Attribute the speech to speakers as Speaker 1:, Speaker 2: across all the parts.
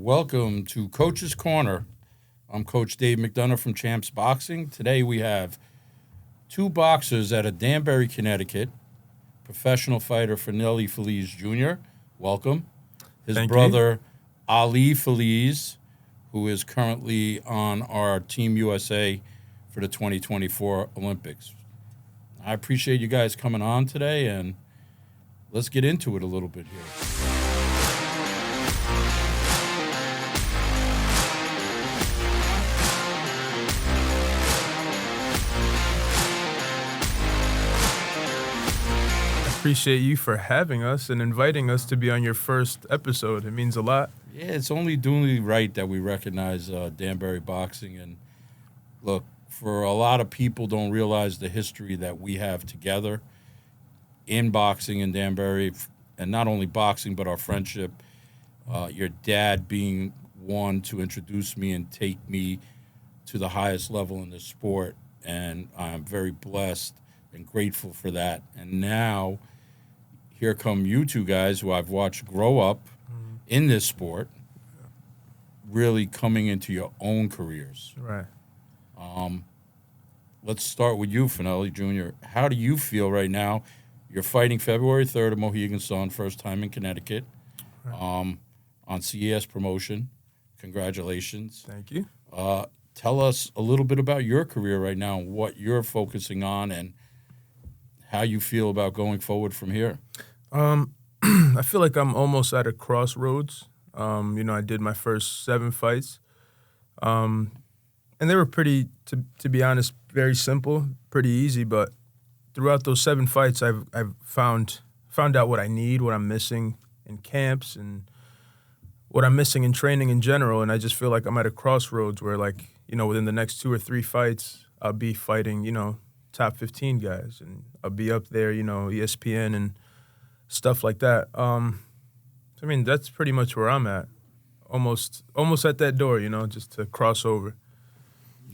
Speaker 1: welcome to Coach's Corner. I'm Coach Dave McDonough from Champs Boxing. Today we have two boxers out of Danbury, Connecticut. Professional fighter Feliz Jr. Welcome. His
Speaker 2: Thank
Speaker 1: brother
Speaker 2: you.
Speaker 1: Ali Feliz, who is currently on our Team USA for the 2024 Olympics. I appreciate you guys coming on today, and let's get into it a little bit here.
Speaker 2: Appreciate you for having us and inviting us to be on your first episode. It means a lot.
Speaker 1: Yeah, it's only duly right that we recognize Danbury boxing. And look, for a lot of people don't realize the history that we have together in boxing in Danbury, and not only boxing, but our friendship. Your dad being one to introduce me and take me to the highest level in the sport, and I'm very blessed and grateful for that. And now, here come you two guys who I've watched grow up in this sport, really coming into your own careers.
Speaker 2: Right.
Speaker 1: Let's start with you, Fernely Jr. How do you feel right now? You're fighting February 3rd at Mohegan Sun, first time in Connecticut, on CES promotion. Congratulations.
Speaker 2: Thank you.
Speaker 1: Tell us a little bit about your career right now, what you're focusing on, and how you feel about going forward from here.
Speaker 2: I feel like I'm almost at a crossroads. I did my first 7 fights, and they were pretty, to be honest, very simple, pretty easy. But throughout those 7 fights, I've found out what I need, what I'm missing in camps, and what I'm missing in training in general. And I just feel like I'm at a crossroads where, within the next 2 or 3 fights, I'll be fighting, top 15 guys, and I'll be up there, ESPN and stuff like that. That's pretty much where I'm at, almost at that door, just to cross over.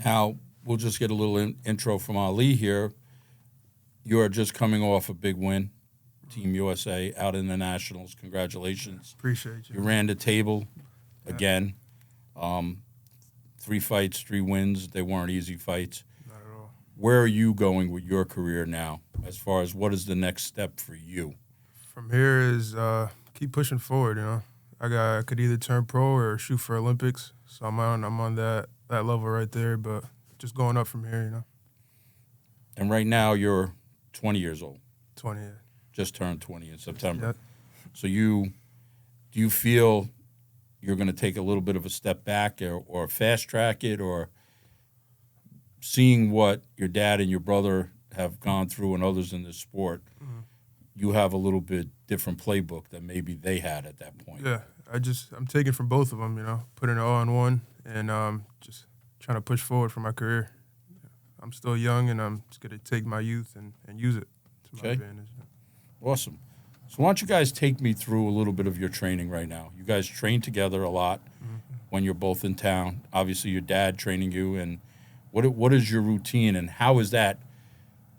Speaker 1: Now, we'll just get a little intro from Ali here. You are just coming off a big win, Team USA, out in the Nationals. Congratulations.
Speaker 2: Appreciate you.
Speaker 1: You ran the table again. 3 fights, 3 wins. They weren't easy fights.
Speaker 2: Not at all.
Speaker 1: Where are you going with your career now, as far as what is the next step for you?
Speaker 3: From here is keep pushing forward. I could either turn pro or shoot for Olympics. So I'm on that level right there. But just going up from here.
Speaker 1: And right now you're 20 years old.
Speaker 3: 20. Yeah.
Speaker 1: Just turned 20 in September.
Speaker 3: Yep.
Speaker 1: So do you feel you're going to take a little bit of a step back or fast track it, or seeing what your dad and your brother have gone through and others in this sport, you have a little bit different playbook than maybe they had at that point?
Speaker 3: Yeah, I'm taking from both of them, putting it all in one, and just trying to push forward for my career. I'm still young, and I'm just going to take my youth and use it to my advantage.
Speaker 1: Awesome. So why don't you guys take me through a little bit of your training right now? You guys train together a lot when you're both in town. Obviously, your dad training you, and what is your routine, and how is that?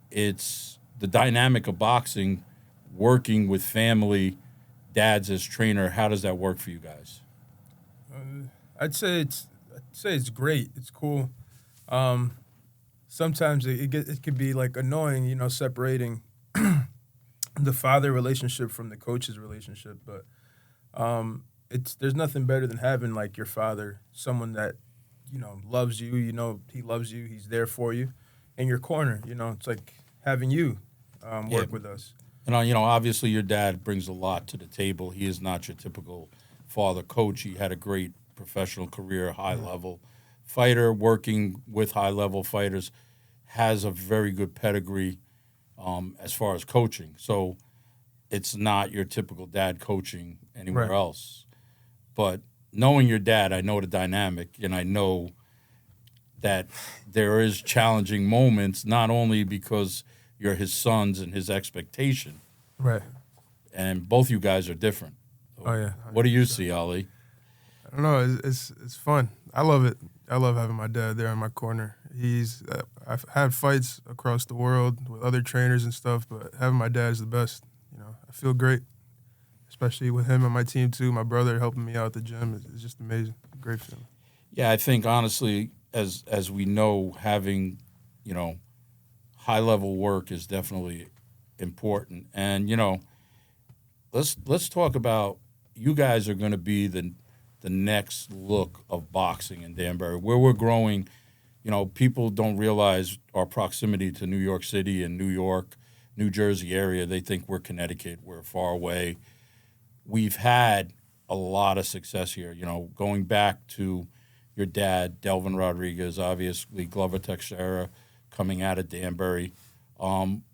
Speaker 1: It's the dynamic of boxing, working with family, dads as trainer. How does that work for you guys?
Speaker 2: I'd say it's great. It's cool. Sometimes it could be annoying, separating the father relationship from the coach's relationship, but there's nothing better than having your father, someone that loves you. He loves you. He's there for you, in your corner. It's like having you work with us.
Speaker 1: And obviously your dad brings a lot to the table. He is not your typical father coach. He had a great professional career, high level fighter, working with high level fighters, has a very good pedigree as far as coaching. So it's not your typical dad coaching anywhere else. But knowing your dad, I know the dynamic, and I know that there is challenging moments, not only because you're his sons and his expectation.
Speaker 3: Right.
Speaker 1: And both you guys are different.
Speaker 3: Oh, yeah. 100%.
Speaker 1: What do you see, Ollie?
Speaker 3: I don't know. It's fun. I love it. I love having my dad there in my corner. I've had fights across the world with other trainers and stuff, but having my dad is the best. I feel great, especially with him on my team too. My brother helping me out at the gym is just amazing. Great feeling.
Speaker 1: Yeah, I think honestly, as we know, having, you know, high level work is definitely important. And, you know, let's talk about, you guys are going to be the next look of boxing in Danbury, where we're growing. You know, people don't realize our proximity to New York City and New York, New Jersey area. They think we're Connecticut, we're far away. We've had a lot of success here, you know, going back to your dad, Delvin Rodriguez, obviously Glover Teixeira coming out of Danbury.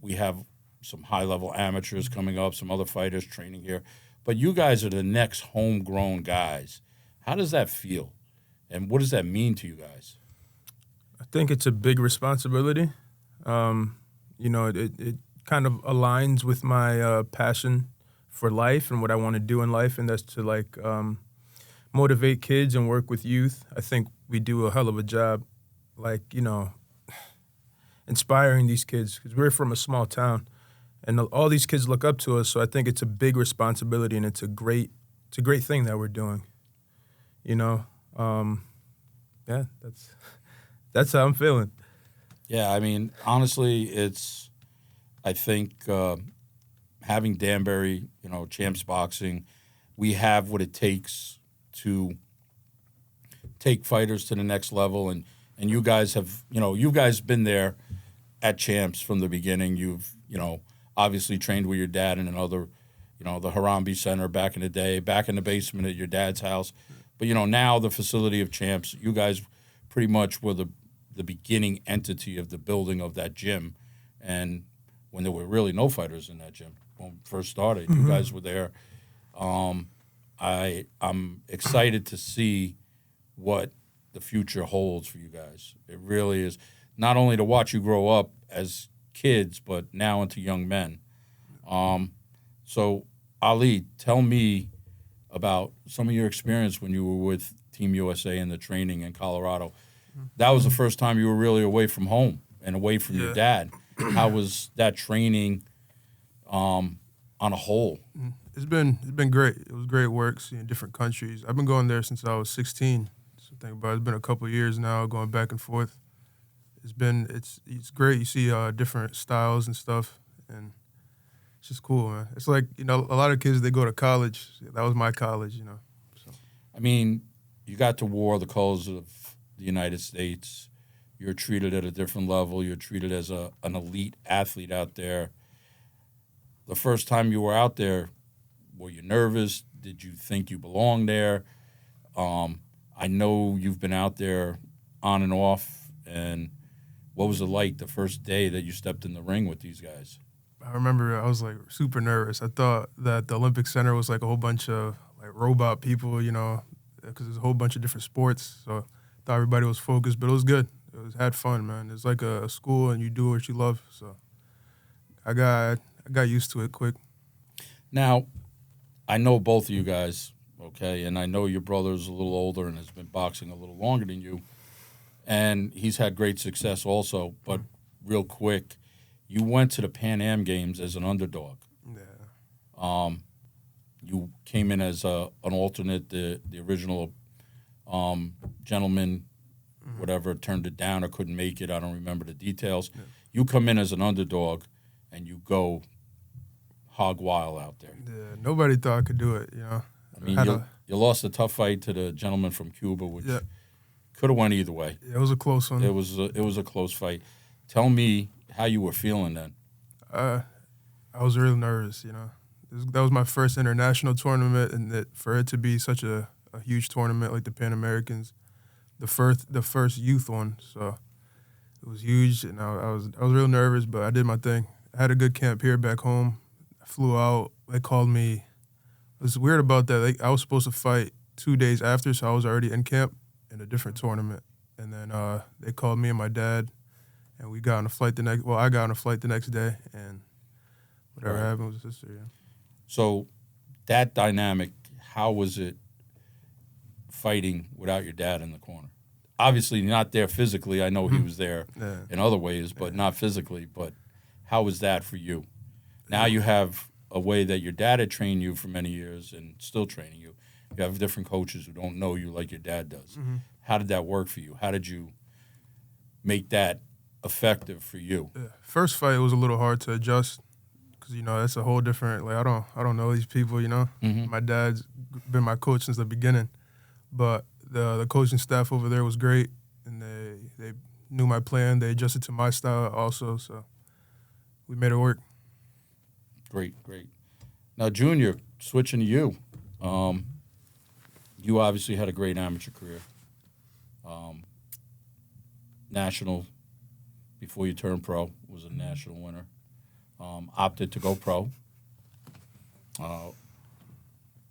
Speaker 1: We have some high-level amateurs coming up, some other fighters training here. But you guys are the next homegrown guys. How does that feel? And what does that mean to you guys?
Speaker 2: I think it's a big responsibility. You know, it kind of aligns with my passion for life and what I want to do in life, and that's to, like, motivate kids and work with youth. I think we do a hell of a job, like, you know, inspiring these kids, because we're from a small town, and all these kids look up to us. So I think it's a big responsibility, and it's a great thing that we're doing. You know, yeah, that's how I'm feeling.
Speaker 1: Yeah, I mean, honestly, I think having Danbury, you know, Champs Boxing, we have what it takes to take fighters to the next level. And you guys have, you know, you guys been there at Champs from the beginning. You've, you know, obviously trained with your dad in another, you know, the Harambe Center back in the day, back in the basement at your dad's house. But, you know, now the facility of Champs, you guys pretty much were the beginning entity of the building of that gym. And when there were really no fighters in that gym when we first started, you guys were there. I'm excited to see what the future holds for you guys. It really is, not only to watch you grow up as kids, but now into young men. So, Ali, tell me about some of your experience when you were with Team USA in the training in Colorado. That was the first time you were really away from home and away from your dad. How was that training on a whole?
Speaker 3: It's been great. It was great work seeing different countries. I've been going there since I was 16. So think about it, it's been a couple of years now, going back and forth. It's great. You see different styles and stuff, and it's just cool, man. It's like, you know, a lot of kids, they go to college. That was my college, you know. So.
Speaker 1: I mean, you got to wear the colors of the United States. You're treated at a different level. You're treated as an elite athlete out there. The first time you were out there, were you nervous? Did you think you belonged there? I know you've been out there on and off, and what was it like the first day that you stepped in the ring with these guys?
Speaker 3: I remember I was like super nervous. I thought that the Olympic Center was like a whole bunch of like robot people, you know, because there's a whole bunch of different sports. So I thought everybody was focused, but it was good. Had fun, man. It's like a school, and you do what you love. So I got used to it quick.
Speaker 1: Now, I know both of you guys, okay, and I know your brother's a little older and has been boxing a little longer than you, and he's had great success also. But real quick, you went to the Pan Am Games as an underdog.
Speaker 3: Yeah.
Speaker 1: You came in as an alternate. The original gentleman, whatever, turned it down or couldn't make it. I don't remember the details. Yeah. You come in as an underdog, and you go hog wild out there.
Speaker 3: Yeah, nobody thought I could do it, you know.
Speaker 1: I mean, you lost a tough fight to the gentleman from Cuba, which could have went either way.
Speaker 3: Yeah, it was a close one.
Speaker 1: It was a close fight. Tell me how you were feeling then.
Speaker 3: I was really nervous, you know. That was my first international tournament, and for it to be such a huge tournament like the Pan Americans, the first youth one, so it was huge, and I was real nervous, but I did my thing. I had a good camp here back home. I flew out. They called me. It was weird about that. I was supposed to fight 2 days after, so I was already in camp in a different tournament, and then they called me and my dad, and we got on a flight the next. Well, I got on a flight the next day, and whatever happened was history. Yeah.
Speaker 1: So, that dynamic, how was it fighting without your dad in the corner? Obviously, not there physically. I know he was there in other ways, but not physically. But how was that for you? Now you have a way that your dad had trained you for many years and still training you. You have different coaches who don't know you like your dad does.
Speaker 3: Mm-hmm.
Speaker 1: How did that work for you? How did you make that effective for you?
Speaker 3: Yeah. First fight was a little hard to adjust because that's a whole different. Like I don't know these people.
Speaker 1: Mm-hmm.
Speaker 3: My dad's been my coach since the beginning, but the coaching staff over there was great, and they knew my plan. They adjusted to my style also, so we made it work.
Speaker 1: Great. Now, Junior, switching to you. You obviously had a great amateur career. National, before you turned pro, was a national winner. Opted to go pro.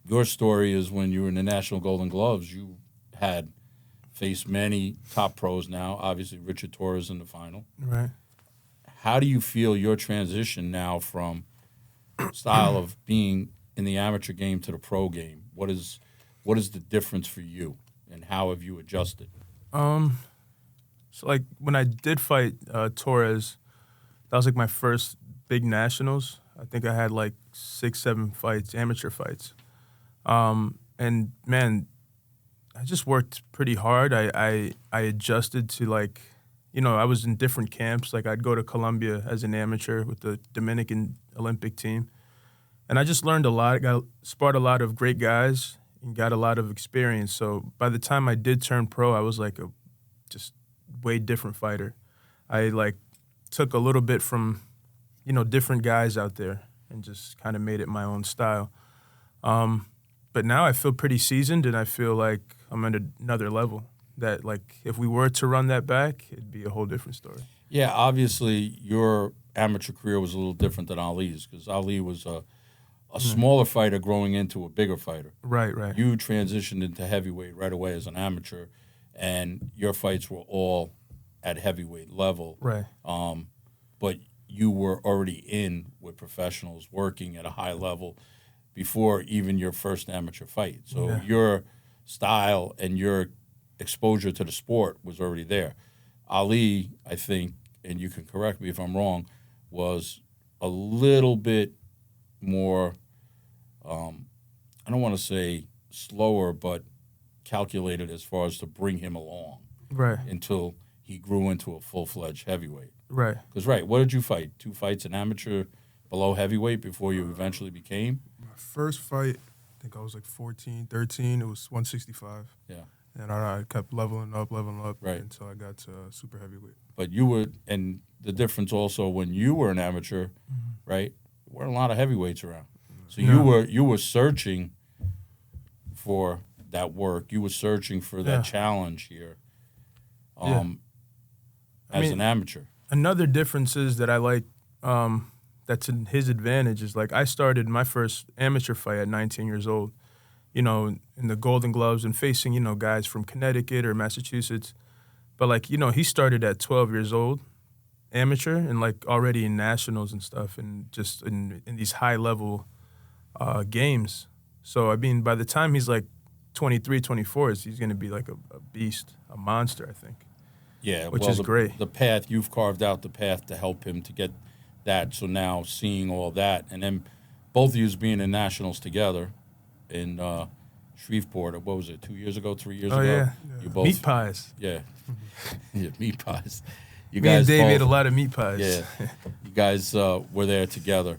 Speaker 1: Your story is when you were in the National Golden Gloves, you had faced many top pros now, obviously Richard Torres in the final.
Speaker 3: Right.
Speaker 1: How do you feel your transition now from style of being in the amateur game to the pro game? What is the difference for you, and how have you adjusted?
Speaker 2: So like when I did fight Torres, that was like my first big nationals. I think I had like 6-7 fights, amateur fights. And man, I just worked pretty hard. I adjusted to like, I was in different camps. Like I'd go to Colombia as an amateur with the Dominican Olympic team. And I just learned a lot, sparred a lot of great guys and got a lot of experience. So by the time I did turn pro, I was like a just way different fighter. I like took a little bit from, different guys out there and just kind of made it my own style. But now I feel pretty seasoned, and I feel like I'm at another level that, like, if we were to run that back, it'd be a whole different story.
Speaker 1: Yeah, obviously your amateur career was a little different than Ali's, because Ali was a smaller fighter growing into a bigger fighter.
Speaker 2: Right.
Speaker 1: You transitioned into heavyweight right away as an amateur, and your fights were all at heavyweight level.
Speaker 2: Right.
Speaker 1: But you were already in with professionals working at a high level before even your first amateur fight. So your style and your exposure to the sport was already there. Ali, I think, and you can correct me if I'm wrong, was a little bit more, I don't want to say slower, but calculated as far as to bring him along.
Speaker 2: Right.
Speaker 1: Until he grew into a full-fledged heavyweight.
Speaker 2: Right.
Speaker 1: Because, what did you fight? 2 fights in amateur below heavyweight before you eventually became?
Speaker 3: My first fight, I think I was like 14, 13. It was 165.
Speaker 1: Yeah.
Speaker 3: And I kept leveling up
Speaker 1: right.
Speaker 3: until I got to super heavyweight.
Speaker 1: But you were, and the difference also when you were an amateur, right, there weren't a lot of heavyweights around. So you were searching for that work. You were searching for that challenge here as an amateur.
Speaker 2: Another difference is that I like that's in his advantage is like I started my first amateur fight at 19 years old, in the Golden Gloves and facing, guys from Connecticut or Massachusetts. But like, he started at 12 years old, amateur, and like already in nationals and stuff and just in these high level games. So, I mean, by the time he's like 23, 24, he's going to be like a beast, a monster, I think.
Speaker 1: Yeah,
Speaker 2: which is great.
Speaker 1: The path, you've carved out the path to help him to get that. So now seeing all that, and then both of you being in nationals together in Shreveport, what was it, 2 years ago, 3 years ago?
Speaker 2: Yeah.
Speaker 1: You both,
Speaker 2: meat pies.
Speaker 1: Yeah. Yeah, meat pies. You
Speaker 2: Me
Speaker 1: guys
Speaker 2: and Dave
Speaker 1: both,
Speaker 2: ate a lot of meat pies.
Speaker 1: Yeah. You guys were there together.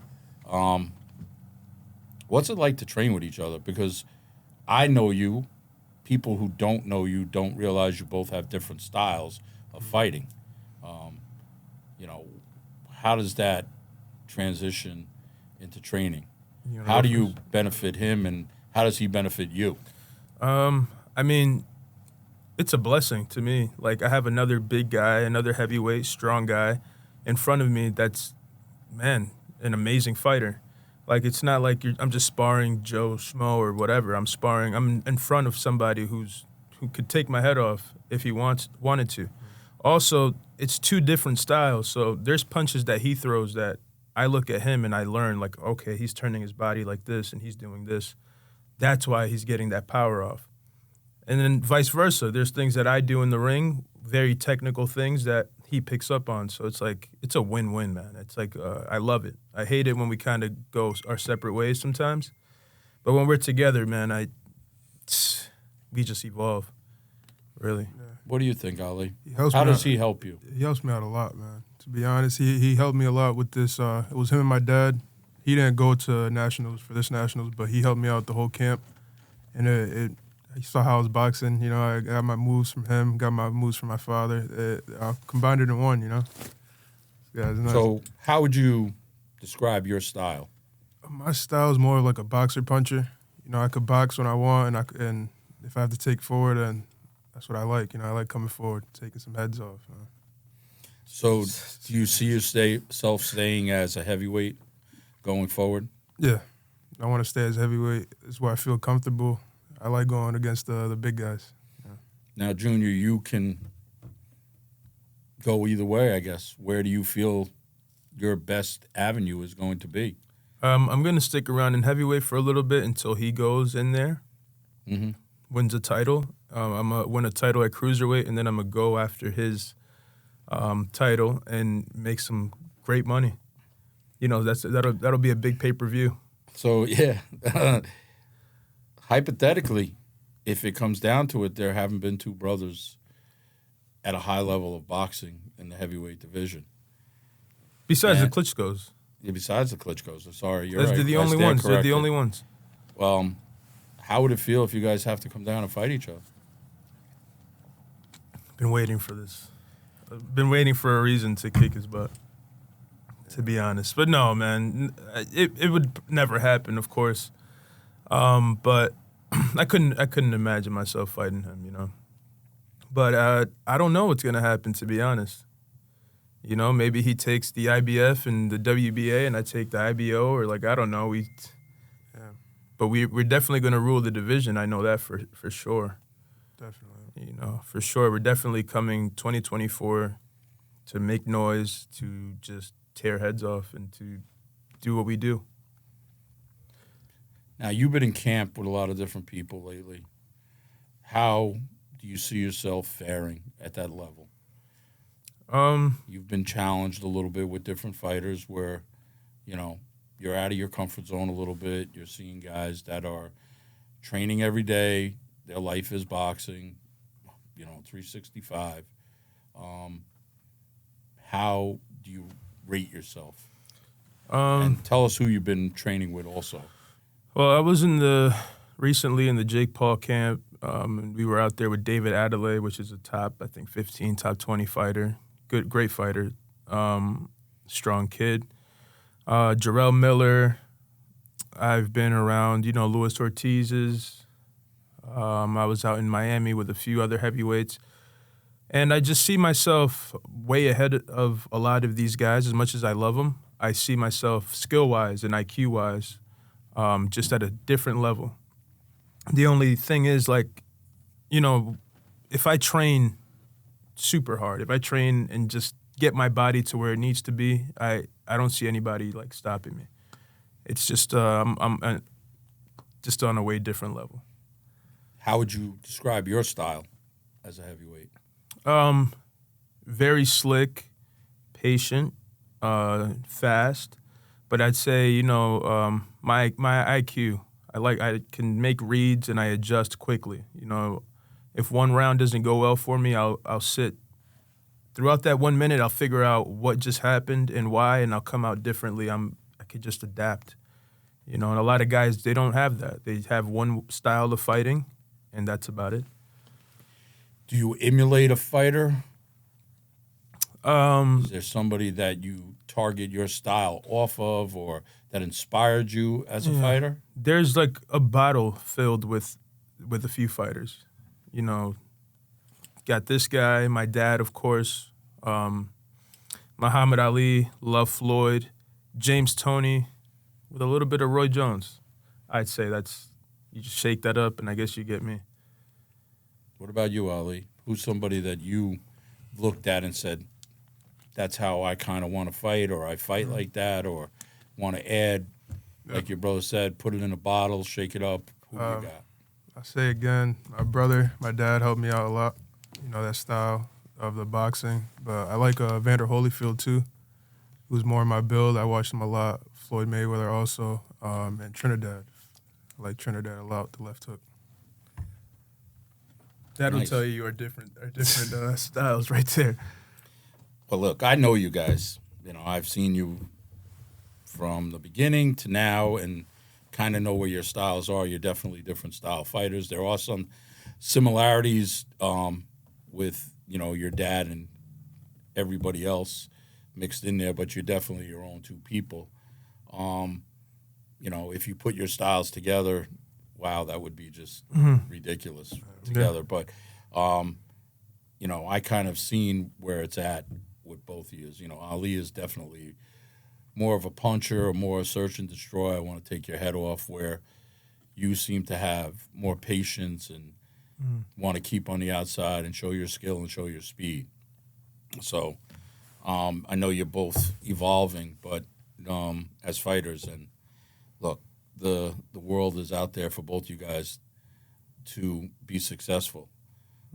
Speaker 1: What's it like to train with each other? Because I know you. People who don't know you don't realize you both have different styles of fighting. How does that transition into training? How do you benefit him, and how does he benefit you?
Speaker 2: I mean, it's a blessing to me. Like, I have another big guy, another heavyweight, strong guy in front of me that's, man, an amazing fighter. Like, it's not like I'm just sparring Joe Schmo or whatever. I'm in front of somebody who could take my head off if he wanted to. Also, it's 2 different styles. So there's punches that he throws that I look at him and I learn, like, okay, he's turning his body like this and he's doing this. That's why he's getting that power off. And then vice versa. There's things that I do in the ring, very technical things that he picks up on. So it's like it's a win-win, man. It's like I love it. I hate it when we kind of go our separate ways sometimes, but when we're together, man, we just evolve. Really.
Speaker 3: Yeah.
Speaker 1: What do you think, Ali?
Speaker 3: How
Speaker 1: does he help you?
Speaker 3: He helps me out a lot, man. To be honest, he helped me a lot with this. It was him and my dad. He didn't go to nationals for this nationals, but he helped me out the whole camp. And he saw how I was boxing. You know, I got my moves from him, got my moves from my father. I combined it in one, you know. Yeah, it's nice.
Speaker 1: So how would you describe your style?
Speaker 3: My style is more like a boxer puncher. You know, I could box when I want, and if I have to take forward, then that's what I like. You know, I like coming forward, taking some heads off.
Speaker 1: So do you see yourself staying as a heavyweight going forward?
Speaker 3: Yeah, I want to stay as heavyweight. It's where I feel comfortable. I like going against the big guys. Yeah.
Speaker 1: Now, Junior, you can go either way, I guess. Where do you feel your best avenue is going to be?
Speaker 2: I'm going to stick around in heavyweight for a little bit until he goes in there, wins a title. I'm going to win a title at Cruiserweight, and then I'm going to go after his title and make some great money. You know, that'll be a big pay-per-view.
Speaker 1: So, yeah, hypothetically, if it comes down to it, there haven't been two brothers at a high level of boxing in the heavyweight division.
Speaker 2: Besides the Klitschko's.
Speaker 1: Yeah, besides the Klitschko's. I'm sorry, you're right.
Speaker 2: They're the only ones. They're the only ones.
Speaker 1: Well, how would it feel if you guys have to come down and fight each other?
Speaker 2: Been waiting for this. I've been waiting for a reason to kick his butt, to be honest. But no, man, it would never happen, of course. But I couldn't imagine myself fighting him, you know. But I don't know what's gonna happen, to be honest. You know, maybe he takes the IBF and the WBA, and I take the IBO, or like I don't know. But we're definitely gonna rule the division. I know that for sure.
Speaker 3: Definitely.
Speaker 2: You know, for sure. We're definitely coming 2024 to make noise, to just tear heads off, and to do what we do.
Speaker 1: Now, you've been in camp with a lot of different people lately. How do you see yourself faring at that level?
Speaker 2: You've
Speaker 1: been challenged a little bit with different fighters where, you know, you're out of your comfort zone a little bit. You're seeing guys that are training every day. Their life is boxing, 365. How do you rate yourself? And tell us who you've been training with also.
Speaker 2: Well, I was recently in the Jake Paul camp. And we were out there with David Adelaide, which is a top 15, top 20 fighter. Great fighter. Strong kid. Jarrell Miller. I've been around, Luis Ortiz's. I was out in Miami with a few other heavyweights. And I just see myself way ahead of a lot of these guys. As much as I love them, I see myself skill-wise and IQ-wise just at a different level. The only thing is, if I train super hard, if I train and just get my body to where it needs to be, I don't see anybody, stopping me. It's just I'm just on a way different level.
Speaker 1: How would you describe your style as a heavyweight?
Speaker 2: Very slick, patient, fast, but I'd say my IQ. I can make reads and I adjust quickly. If one round doesn't go well for me, I'll sit. Throughout that 1 minute, I'll figure out what just happened and why, and I'll come out differently. I could just adapt. And a lot of guys, they don't have that. They have one style of fighting, and that's about it.
Speaker 1: Do you emulate a fighter? Is there somebody that you target your style off of or that inspired you as a fighter?
Speaker 2: There's a bottle filled with a few fighters. Got this guy, my dad, of course, Muhammad Ali, love Floyd, James Toney, with a little bit of Roy Jones. I'd say you just shake that up and I guess you get me.
Speaker 1: What about you, Ali? Who's somebody that you looked at and said, that's how I kind of want to fight, or I fight like that, or want to add, like your brother said, put it in a bottle, shake it up? Who you got?
Speaker 3: I say again, my brother, my dad helped me out a lot. That style. of the boxing. But I like Vander Holyfield too, who's more in my build. I watched him a lot. Floyd Mayweather also, and Trinidad. I like Trinidad a lot, the left hook.
Speaker 2: That'll
Speaker 1: Nice.
Speaker 2: tell you our different styles right there.
Speaker 1: Well, look, I know you guys. You know, I've seen you from the beginning to now and kind of know where your styles are. You're definitely different style fighters. There are some similarities with, you know, your dad and everybody else mixed in there, but you're definitely your own two people. You know, if you put your styles together, wow, that would be just ridiculous together. But, you know, I kind of seen where it's at with both of you. You know, Ali is definitely more of a puncher, or more search and destroy. I want to take your head off, where you seem to have more patience and want to keep on the outside and show your skill and show your speed. So I know you're both evolving, but as fighters, and look, the world is out there for both you guys to be successful.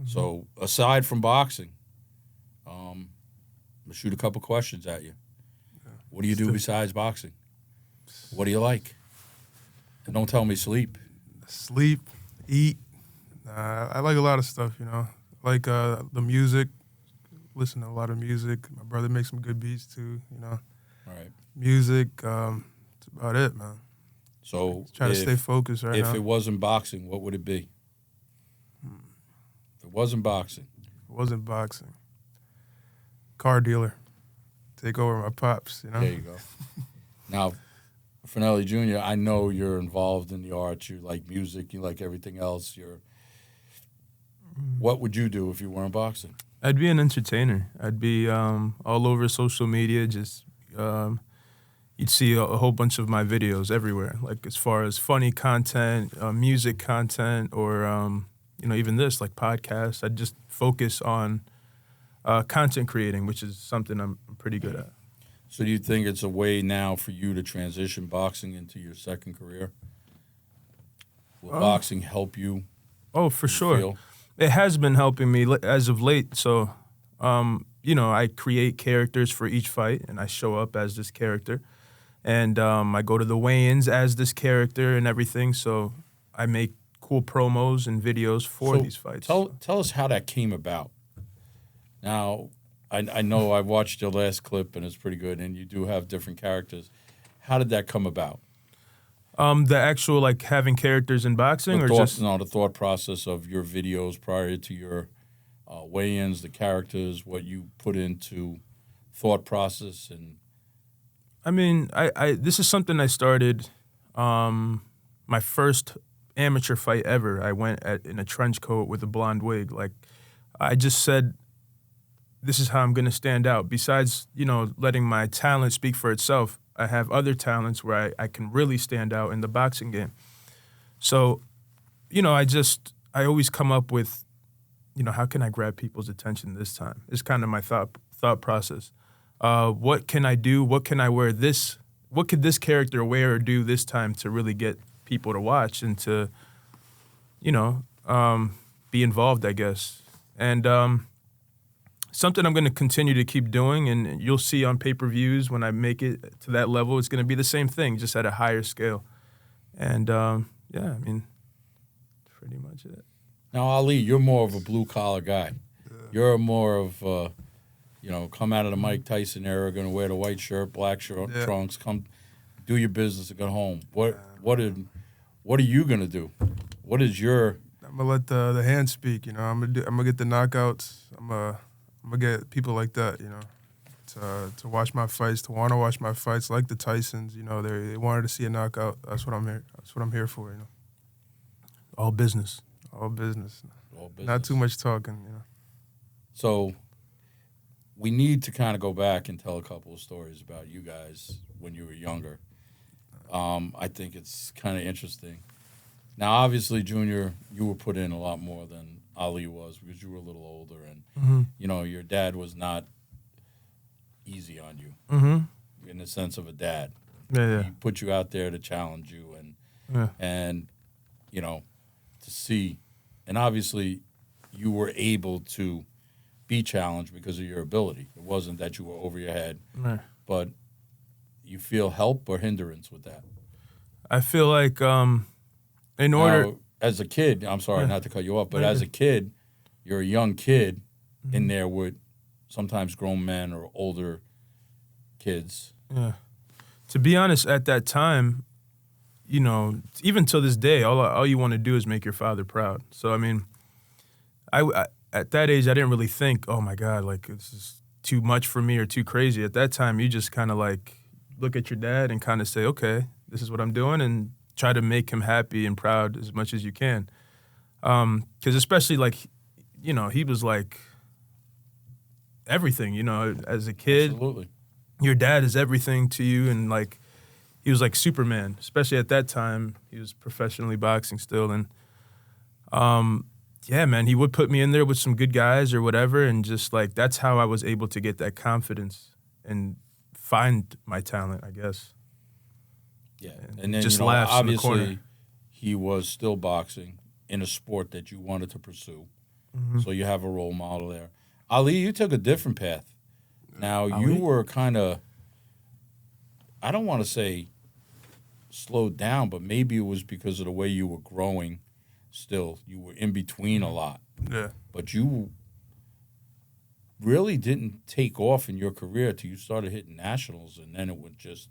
Speaker 1: So aside from boxing, I'm gonna shoot a couple questions at you. What do you do besides boxing? What do you like? And don't tell me sleep.
Speaker 3: Sleep, eat. I like a lot of stuff, you know. I like the music. Listen to a lot of music. My brother makes some good beats too, you know.
Speaker 1: All right.
Speaker 3: Music, that's about it, man.
Speaker 1: So
Speaker 3: Try to stay focused right now.
Speaker 1: if it wasn't boxing, what would it be? If it wasn't boxing.
Speaker 3: It wasn't boxing. Car dealer. Take over my pops, you know.
Speaker 1: There you go. Now, Fernely Jr., I know you're involved in the arts. You like music. You like everything else. What would you do if you weren't boxing?
Speaker 2: I'd be an entertainer. I'd be all over social media. Just you'd see a whole bunch of my videos everywhere. Like as far as funny content, music content, or you know, even this like podcasts. I'd just focus on content creating, which is something I'm pretty good at.
Speaker 1: So do you think it's a way now for you to transition boxing into your second career? Will boxing help you?
Speaker 2: Oh, for sure.
Speaker 1: feel?
Speaker 2: It has been helping me as of late. So, you know, I create characters for each fight, and I show up as this character. And I go to the weigh-ins as this character and everything. So I make cool promos and videos for these fights.
Speaker 1: Tell us how that came about. Now, I know I watched your last clip, and it's pretty good, and you do have different characters. How did that come about?
Speaker 2: The actual, like, having characters in boxing, or just...
Speaker 1: No, the thought process of your videos prior to your weigh-ins, the characters, what you put into thought process, and...
Speaker 2: I mean, I this is something I started my first amateur fight ever. I went in a trench coat with a blonde wig. Like, I just said, this is how I'm going to stand out. Besides, you know, letting my talent speak for itself, I have other talents where I can really stand out in the boxing game. So, you know, I always come up with, you know, how can I grab people's attention this time? It's kind of my thought process. What can I do? What can I wear what could this character wear or do this time to really get people to watch and to, you know, be involved, I guess. And something I'm going to continue to keep doing, and you'll see on pay-per-views when I make it to that level, it's going to be the same thing, just at a higher scale. And, yeah, I mean, pretty much it.
Speaker 1: Now, Ali, you're more of a blue-collar guy. Yeah. You're more of, you know, come out of the Mike Tyson era, going to wear the white shirt, black shirt, trunks, come do your business and go home. What are you going to do? What is your...
Speaker 3: I'm going to let the hands speak, you know. I'm gonna get the knockouts. I'm gonna get people like that, you know, to watch my fights, to want to watch my fights, like the Tysons. You know, they wanted to see a knockout. That's what I'm here. That's what I'm here for, you know.
Speaker 2: All business.
Speaker 3: All business. Not too much talking, you know.
Speaker 1: So we need to kind of go back and tell a couple of stories about you guys when you were younger. I think it's kind of interesting. Now, obviously, Junior, you were put in a lot more than Ali was because you were a little older, and you know your dad was not easy on you in the sense of a dad.
Speaker 2: Yeah.
Speaker 1: He put you out there to challenge you, and you know, to see, and obviously, you were able to be challenged because of your ability. It wasn't that you were over your head,
Speaker 2: Right.
Speaker 1: but you feel help or hindrance with that.
Speaker 2: I feel like in order.
Speaker 1: Now, as a kid, I'm sorry
Speaker 2: Yeah.
Speaker 1: not to cut you off, but
Speaker 2: No,
Speaker 1: as
Speaker 2: you're
Speaker 1: a kid, you're a young kid
Speaker 2: Mm-hmm.
Speaker 1: in there with sometimes grown men or older kids.
Speaker 2: Yeah. To be honest, at that time, you know, even till this day, all you want to do is make your father proud. So I mean, I at that age, I didn't really think, oh my God, like this is too much for me or too crazy. At that time, you just kind of like look at your dad and kind of say, okay, this is what I'm doing, and try to make him happy and proud as much as you can. Because especially like, you know, he was like everything. You know, as a kid,
Speaker 1: Absolutely.
Speaker 2: your dad is everything to you, and like he was like Superman, especially at that time. He was professionally boxing still, and yeah, man, he would put me in there with some good guys or whatever, and just like that's how I was able to get that confidence and find my talent, I guess.
Speaker 1: Yeah. And then,
Speaker 2: just
Speaker 1: you know,
Speaker 2: laughs in the
Speaker 1: obviously,
Speaker 2: corner.
Speaker 1: he was still boxing in a sport that you wanted to pursue.
Speaker 2: Mm-hmm.
Speaker 1: So you have a role model there. Ali, you took a different path. Now,
Speaker 2: Ali?
Speaker 1: you were kind of, I don't want to say slowed down, but maybe it was because of the way you were growing still. You were in between a lot.
Speaker 3: Yeah.
Speaker 1: But you really didn't take off in your career till you started hitting nationals, and then it was just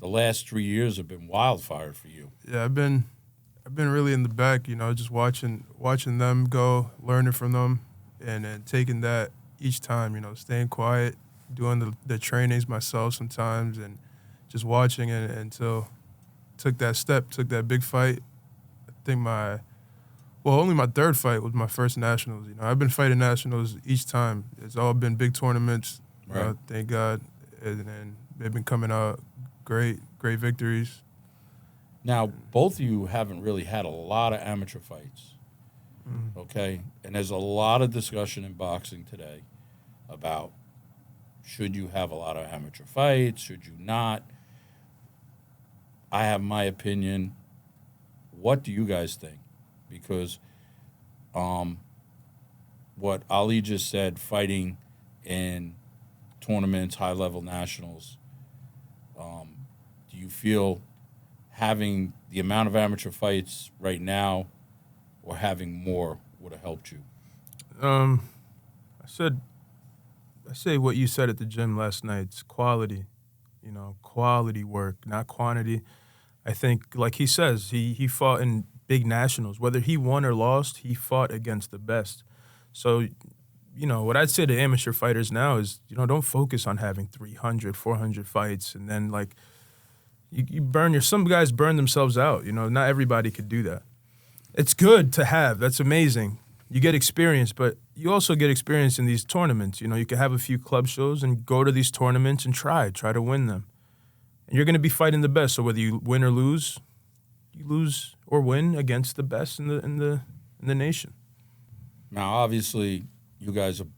Speaker 1: the last 3 years have been wildfire for you.
Speaker 3: Yeah, I've been really in the back, you know, just watching them go, learning from them, and then taking that each time, you know, staying quiet, doing the trainings myself sometimes, and just watching it until took that big fight. I think only my third fight was my first nationals. You know, I've been fighting nationals each time. It's all been big tournaments.
Speaker 1: Right.
Speaker 3: Thank God, and they've been coming out great victories.
Speaker 1: Now, both of you haven't really had a lot of amateur fights, okay? And there's a lot of discussion in boxing today about should you have a lot of amateur fights, should you not? I have my opinion. What do you guys think? Because what Ali just said, fighting in tournaments, high-level nationals, do you feel having the amount of amateur fights right now or having more would have helped you?
Speaker 2: I say what you said at the gym last night. It's quality, you know, quality work, not quantity. I think, like he says, he fought in big nationals. Whether he won or lost, he fought against the best. So, you know, what I'd say to amateur fighters now is, you know, don't focus on having 300, 400 fights and then, like, you burn some guys burn themselves out. You know, not everybody could do that. It's good to have. That's amazing. You get experience, but you also get experience in these tournaments. You know, you can have a few club shows and go to these tournaments and try to win them. And you're going to be fighting the best. So whether you win or lose, you lose or win against the best in the nation.
Speaker 1: Now, obviously, you guys are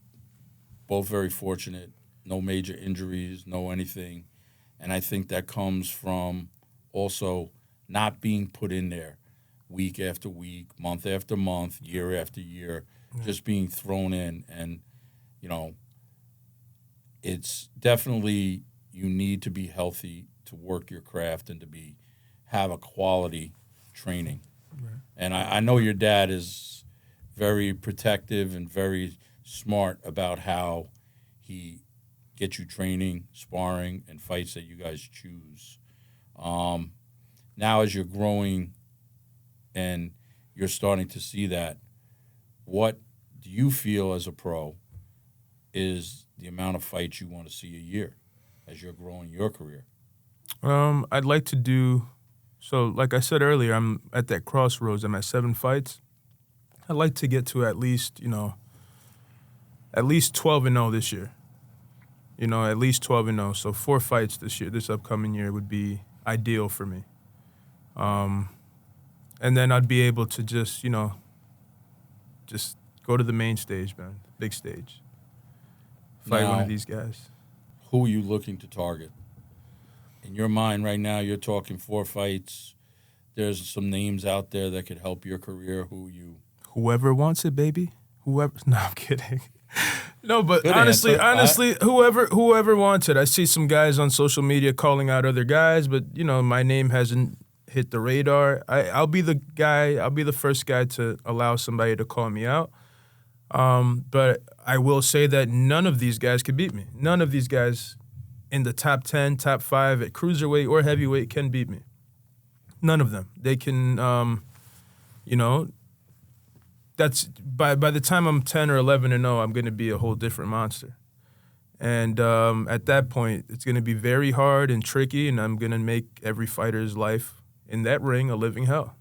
Speaker 1: both very fortunate. No major injuries, no anything. And I think that comes from also not being put in there week after week, month after month, year after year, just being thrown in. And, you know, it's definitely you need to be healthy to work your craft and to have a quality training.
Speaker 2: Right.
Speaker 1: And I know your dad is very protective and very smart about how he gets you training, sparring, and fights that you guys choose. Now as you're growing and you're starting to see that, what do you feel as a pro is the amount of fights you want to see a year as you're growing your career?
Speaker 2: I'd like to do, so like I said earlier, I'm at that crossroads. I'm at 7 fights. I'd like to get to at least 12-0 this year. You know, at least 12-0. So 4 fights this upcoming year would be ideal for me. And then I'd be able to just go to the main stage, man, big stage. Fight one
Speaker 1: Now,
Speaker 2: of these guys.
Speaker 1: Who are you looking to target? In your mind right now, you're talking 4 fights. There's some names out there that could help your career.
Speaker 2: Whoever wants it, baby. Whoever. No, I'm kidding. No, but
Speaker 1: Good
Speaker 2: honestly,
Speaker 1: answer.
Speaker 2: whoever wants it. I see some guys on social media calling out other guys, but my name hasn't hit the radar. I'll be the guy. I'll be the first guy to allow somebody to call me out. But I will say that none of these guys could beat me. None of these guys in the top 10, top 5 at cruiserweight or heavyweight can beat me. None of them. They can, that's by the time I'm 10 or 11 and 0, I'm going to be a whole different monster. And at that point, it's going to be very hard and tricky, and I'm going to make every fighter's life in that ring a living hell,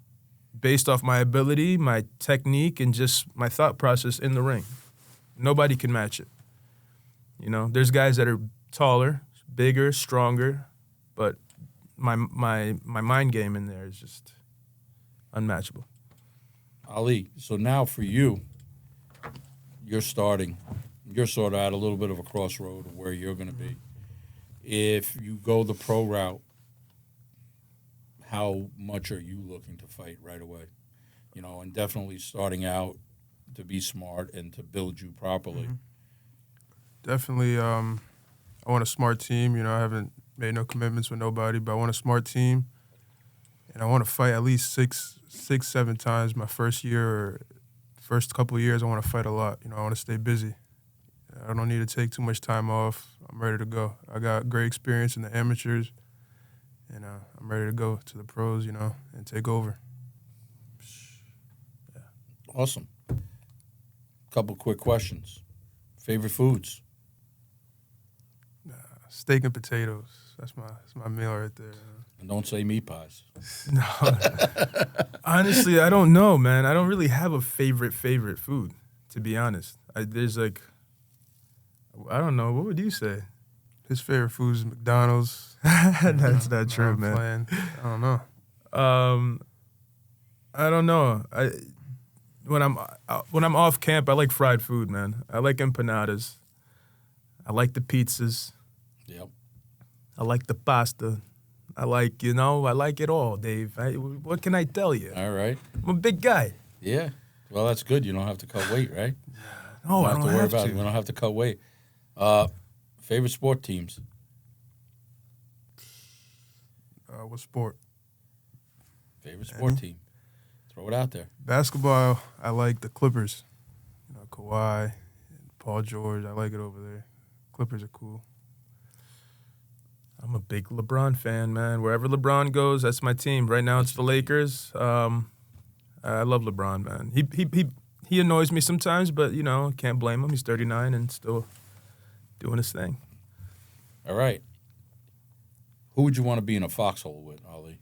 Speaker 2: based off my ability, my technique, and just my thought process in the ring. Nobody can match it. There's guys that are taller, bigger, stronger, but my mind game in there is just unmatchable.
Speaker 1: Ali, so now for you, you're starting. You're sort of at a little bit of a crossroad of where you're going to be. If you go the pro route, how much are you looking to fight right away? And definitely starting out to be smart and to build you properly.
Speaker 3: Mm-hmm. Definitely, I want a smart team. I haven't made no commitments with nobody, but I want a smart team. And I want to fight at least six, 7 times my first year or first couple of years. I want to fight a lot. I want to stay busy. I don't need to take too much time off. I'm ready to go. I got great experience in the amateurs, and I'm ready to go to the pros, and take over.
Speaker 1: Yeah. Awesome. Couple quick questions. Favorite foods?
Speaker 3: Steak and potatoes. That's my meal right there.
Speaker 1: And don't say meat pies.
Speaker 2: No. Honestly, I don't know, man. I don't really have a favorite food, to be honest. There's I don't know. What would you say?
Speaker 3: His favorite food is McDonald's.
Speaker 2: That's not true, man.
Speaker 3: I don't know.
Speaker 2: I don't know. When I'm off camp, I like fried food, man. I like empanadas. I like the pizzas.
Speaker 1: Yep.
Speaker 2: I like the pasta. I like it all, Dave. What can I tell you?
Speaker 1: All right.
Speaker 2: I'm a big guy.
Speaker 1: Yeah. Well, that's good. You don't have to cut weight, right?
Speaker 2: No, I don't have to.
Speaker 1: We don't have to cut weight. Favorite sport teams?
Speaker 3: What sport?
Speaker 1: Favorite sport team? Throw it out there.
Speaker 3: Basketball, I like the Clippers. Kawhi, Paul George. I like it over there. Clippers are cool.
Speaker 2: I'm a big LeBron fan, man. Wherever LeBron goes, that's my team. Right now, it's the Lakers. I love LeBron, man. He annoys me sometimes, but can't blame him. He's 39 and still doing his thing.
Speaker 1: All right. Who would you want to be in a foxhole with, Ali?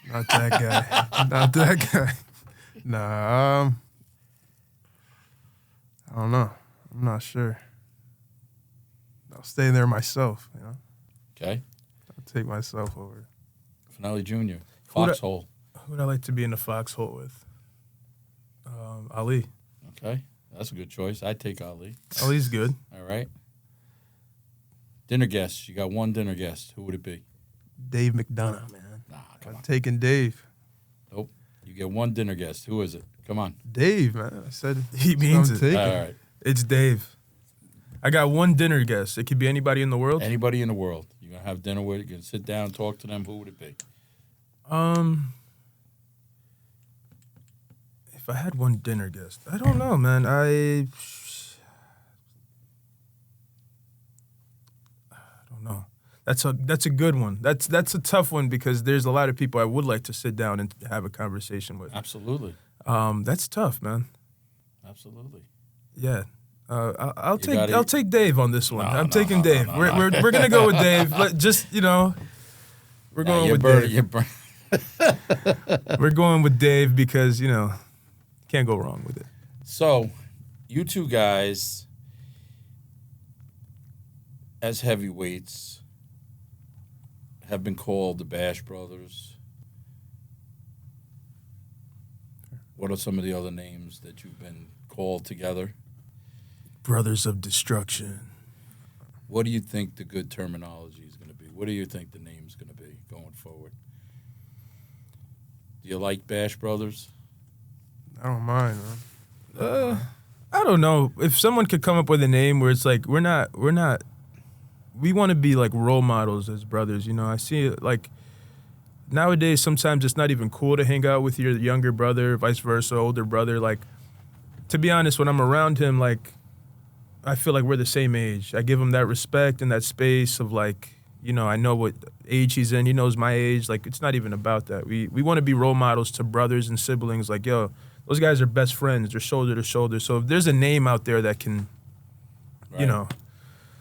Speaker 3: Not that guy. Not that guy. Nah. I don't know. I'm not sure. I'll stay there myself,
Speaker 1: Okay.
Speaker 3: I'll take myself over.
Speaker 1: Fernely Jr. Foxhole.
Speaker 2: Who'd I like to be in the foxhole with? Ali.
Speaker 1: Okay. That's a good choice. I'd take Ali.
Speaker 2: Ali's good.
Speaker 1: All right. Dinner guest. You got one dinner guest. Who would it be?
Speaker 3: Dave McDonough, man.
Speaker 1: Nah, come
Speaker 3: I'm
Speaker 1: on.
Speaker 3: taking Dave.
Speaker 1: Nope. You get one dinner guest. Who is it? Come on.
Speaker 3: Dave, man. I said
Speaker 2: He means it.
Speaker 3: taking.
Speaker 1: All right.
Speaker 2: It's Dave. I got one dinner guest. It could be anybody in the world.
Speaker 1: Anybody in the world. You're going to have dinner with. You're going to sit down, talk to them. Who would it be?
Speaker 2: If I had one dinner guest, I don't know, man. I don't know. That's a good one. That's a tough one because there's a lot of people I would like to sit down and have a conversation with.
Speaker 1: Absolutely.
Speaker 2: That's tough, man.
Speaker 1: Absolutely.
Speaker 2: Yeah. I'll take Dave on this one. I'm taking Dave.
Speaker 1: No.
Speaker 2: We're gonna go with Dave. We're going with Dave. We're going with Dave because can't go wrong with it.
Speaker 1: So, you two guys, as heavyweights, have been called the Bash Brothers. What are some of the other names that you've been called together?
Speaker 2: Brothers of Destruction.
Speaker 1: What do you think the good terminology is going to be? What do you think the name's going to be going forward? Do you like Bash Brothers?
Speaker 3: I don't mind, man.
Speaker 2: I don't know if someone could come up with a name where it's like we want to be like role models as brothers. You know, I see it like nowadays. Sometimes it's not even cool to hang out with your younger brother, vice versa, older brother. Like, to be honest, when I'm around him, like, I feel like we're the same age. I give him that respect and that space of like, you know, I know what age he's in. He knows my age. Like, it's not even about that. We want to be role models to brothers and siblings. Like, yo, those guys are best friends. They're shoulder to shoulder. So if there's a name out there that can, you know.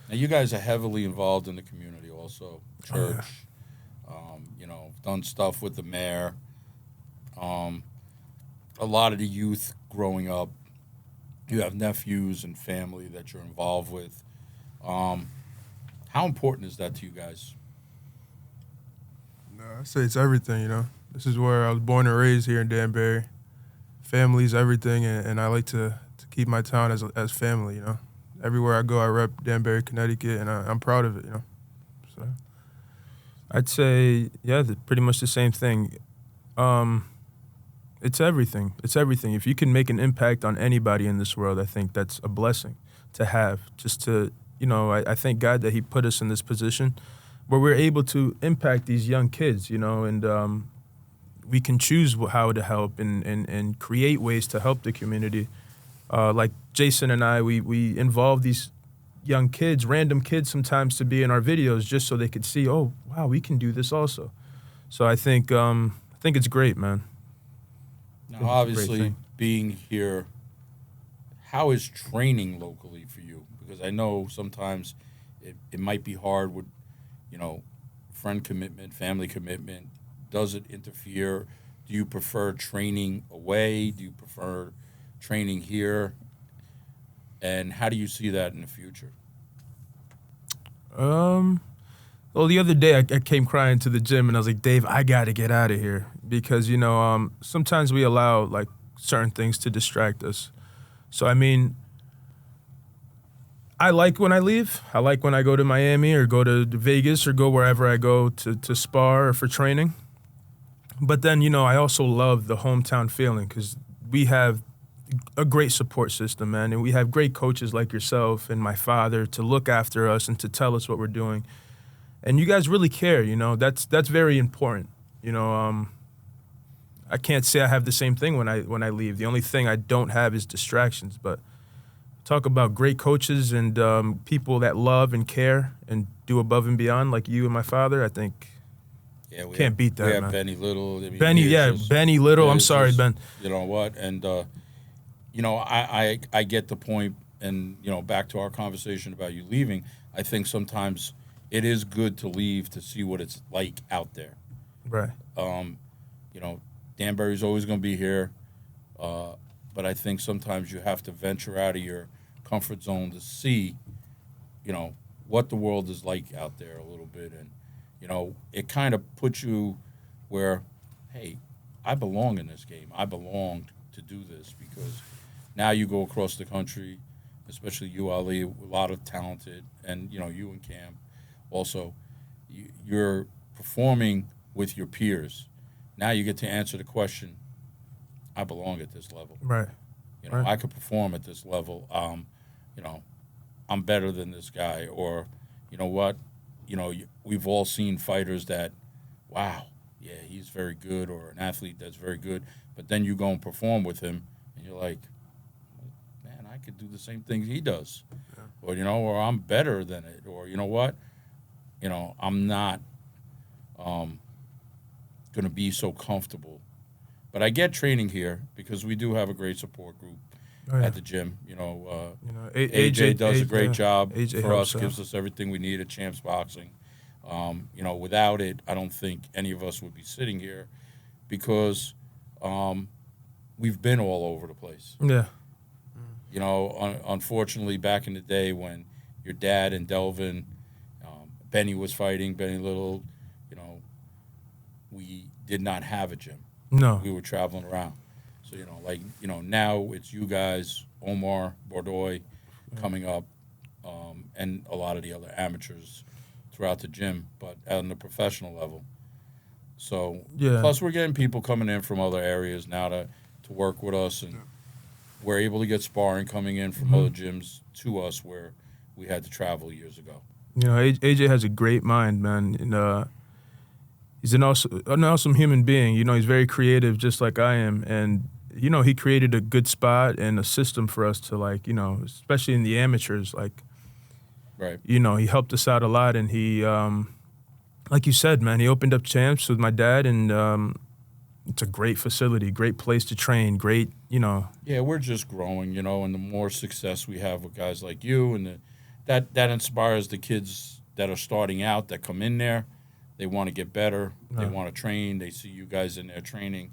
Speaker 1: Now, you guys are heavily involved in the community also. Church, you know, done stuff with the mayor. A lot of the youth growing up, you have nephews and family that you're involved with. How important is that to you guys?
Speaker 3: No, I say it's everything, you know. This is where I was born and raised here in Danbury. Family's everything, and I like to keep my town as family, you know. Everywhere I go, I rep Danbury, Connecticut, and I'm proud of it, you know. So
Speaker 2: I'd say, yeah, pretty much the same thing. It's everything. It's everything. If you can make an impact on anybody in this world, I think that's a blessing to have. Just to, you know, I thank God that he put us in this position where we're able to impact these young kids, you know, and we can choose how to help and create ways to help the community. Like Jason and I, we involve these young kids, random kids sometimes, to be in our videos just so they could see, oh, wow, we can do this also. So I think it's great, man.
Speaker 1: Now, obviously, being here, how is training locally for you? Because I know sometimes it might be hard with, you know, friend commitment, family commitment. Does it interfere? Do you prefer training away? Do you prefer training here? And how do you see that in the future?
Speaker 2: Well, the other day I came crying to the gym and I was like, Dave, I got to get out of here because, you know, sometimes we allow like certain things to distract us. So, I mean, I like when I leave. I like when I go to Miami or go to Vegas or go wherever I go to spar or for training. But then, you know, I also love the hometown feeling because we have a great support system, man, and we have great coaches like yourself and my father to look after us and to tell us what we're doing. And you guys really care, you know. That's very important. You know, I can't say I have the same thing when I leave. The only thing I don't have is distractions. But talk about great coaches and people that love and care and do above and beyond, like you and my father. I think can't beat that.
Speaker 1: We have
Speaker 2: man.
Speaker 1: Benny Little. I mean,
Speaker 2: Benny Little. I'm sorry,
Speaker 1: just,
Speaker 2: Ben.
Speaker 1: You know what? And you know, I get the point. And you know, back to our conversation about you leaving. I think sometimes it is good to leave to see what it's like out there.
Speaker 2: Right.
Speaker 1: You know, Danbury's always going to be here, but I think sometimes you have to venture out of your comfort zone to see, you know, what the world is like out there a little bit. And, you know, it kind of puts you where, hey, I belong in this game. I belong to do this because now you go across the country, especially you, Ali, a lot of talented, and, you know, you and Cam. Also, you're performing with your peers. Now you get to answer the question, I belong at this level.
Speaker 2: Right.
Speaker 1: You know, I could perform at this level. You know, I'm better than this guy. Or, you know what? You know, we've all seen fighters that, wow, yeah, he's very good, or an athlete that's very good. But then you go and perform with him, and you're like, man, I could do the same things he does. Yeah. Or, you know, or I'm better than it. Or, you know what? You know, I'm not going to be so comfortable. But I get training here because we do have a great support group at the gym. You know, AJ does a great job for us, gives us everything we need at Champs Boxing. You know, without it, I don't think any of us would be sitting here because we've been all over the place.
Speaker 2: Yeah.
Speaker 1: You know, unfortunately, back in the day when your dad and Delvin, Benny was fighting, Benny Little, you know, we did not have a gym.
Speaker 2: No.
Speaker 1: We were traveling around. So, you know, like, you know, now it's you guys, Omar, Bordoy coming up, and a lot of the other amateurs throughout the gym, but on the professional level. So, plus we're getting people coming in from other areas now to to work with us, and we're able to get sparring coming in from other gyms to us where we had to travel years ago.
Speaker 2: You know, AJ has a great mind, man. And, he's an awesome human being. You know, he's very creative, just like I am. And, you know, he created a good spot and a system for us to, like, you know, especially in the amateurs, like,
Speaker 1: Right.
Speaker 2: you know, he helped us out a lot. And he, like you said, man, he opened up champs with my dad. And it's a great facility, great place to train, great, you know.
Speaker 1: Yeah, we're just growing, you know, and the more success we have with guys like you, and that inspires the kids that are starting out that come in there. They want to get better. They want to train. They see you guys in there training.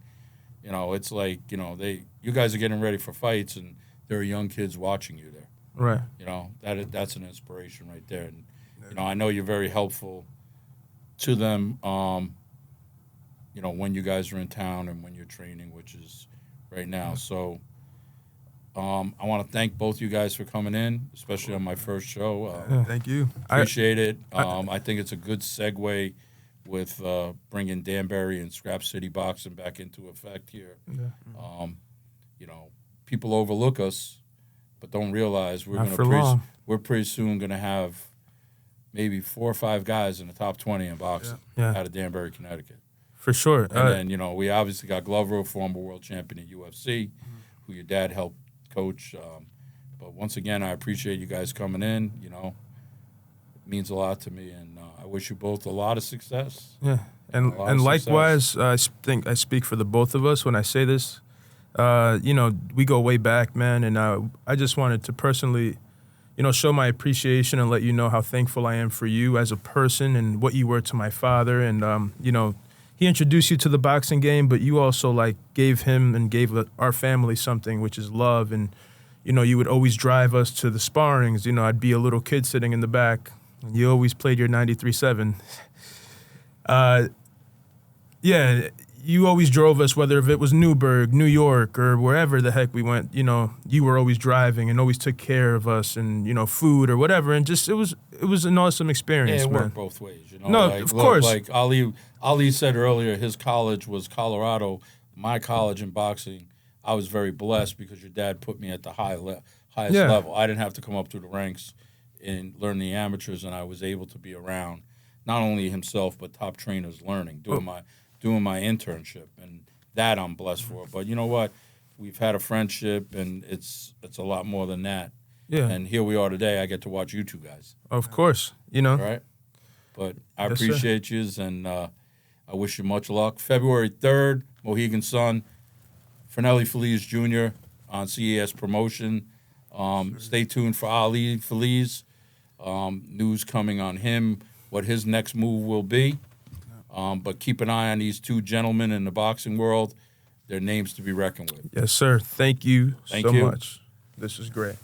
Speaker 1: You know, it's like, you know, you guys are getting ready for fights, and there are young kids watching you there.
Speaker 2: Right.
Speaker 1: You know, that's an inspiration right there. And, you know, I know you're very helpful to them, you know, when you guys are in town and when you're training, which is right now. So I want to thank both you guys for coming in, especially on my first show.
Speaker 3: Thank you.
Speaker 1: Appreciate it. I think it's a good segue with bringing Danbury and Scrap City boxing back into effect here.
Speaker 2: Yeah.
Speaker 1: You know, people overlook us, but don't realize we're pretty soon going to have maybe 4 or 5 guys in the top 20 in boxing out of Danbury, Connecticut.
Speaker 2: For sure.
Speaker 1: And then, you know, we obviously got Glover, former world champion at UFC, who your dad helped coach. But once again, I appreciate you guys coming in. You know, it means a lot to me, and I wish you both a lot of success.
Speaker 2: Yeah, and likewise, I think I speak for the both of us when I say this. You know, we go way back, man, and I just wanted to personally, you know, show my appreciation and let you know how thankful I am for you as a person and what you were to my father. And, you know, he introduced you to the boxing game, but you also, like, gave him and gave our family something, which is love. And, you know, you would always drive us to the sparrings. You know, I'd be a little kid sitting in the back, and you always played your 93.7. Yeah, you always drove us, whether if it was Newburgh, New York, or wherever the heck we went. You know, you were always driving and always took care of us, and, you know, food or whatever. And just it was an awesome experience,
Speaker 1: man.
Speaker 2: Man.
Speaker 1: It worked both ways, you know.
Speaker 2: No,
Speaker 1: like,
Speaker 2: of course.
Speaker 1: Like Ali said earlier, his college was Colorado. My college in boxing, I was very blessed because your dad put me at the highest level. I didn't have to come up through the ranks and learn the amateurs, and I was able to be around not only himself but top trainers learning, doing my internship, and that I'm blessed for. But you know what? We've had a friendship, and it's a lot more than that.
Speaker 2: Yeah.
Speaker 1: And here we are today. I get to watch you two guys.
Speaker 2: Of course, you know.
Speaker 1: Right? But I appreciate yous, and I wish you much luck. February 3rd, Mohegan Sun, Feliz Jr. on CES Promotion. Stay tuned for Ali Feliz. News coming on him, what his next move will be. But keep an eye on these two gentlemen in the boxing world. They're names to be reckoned with.
Speaker 2: Yes, sir. Thank you so much. This is great.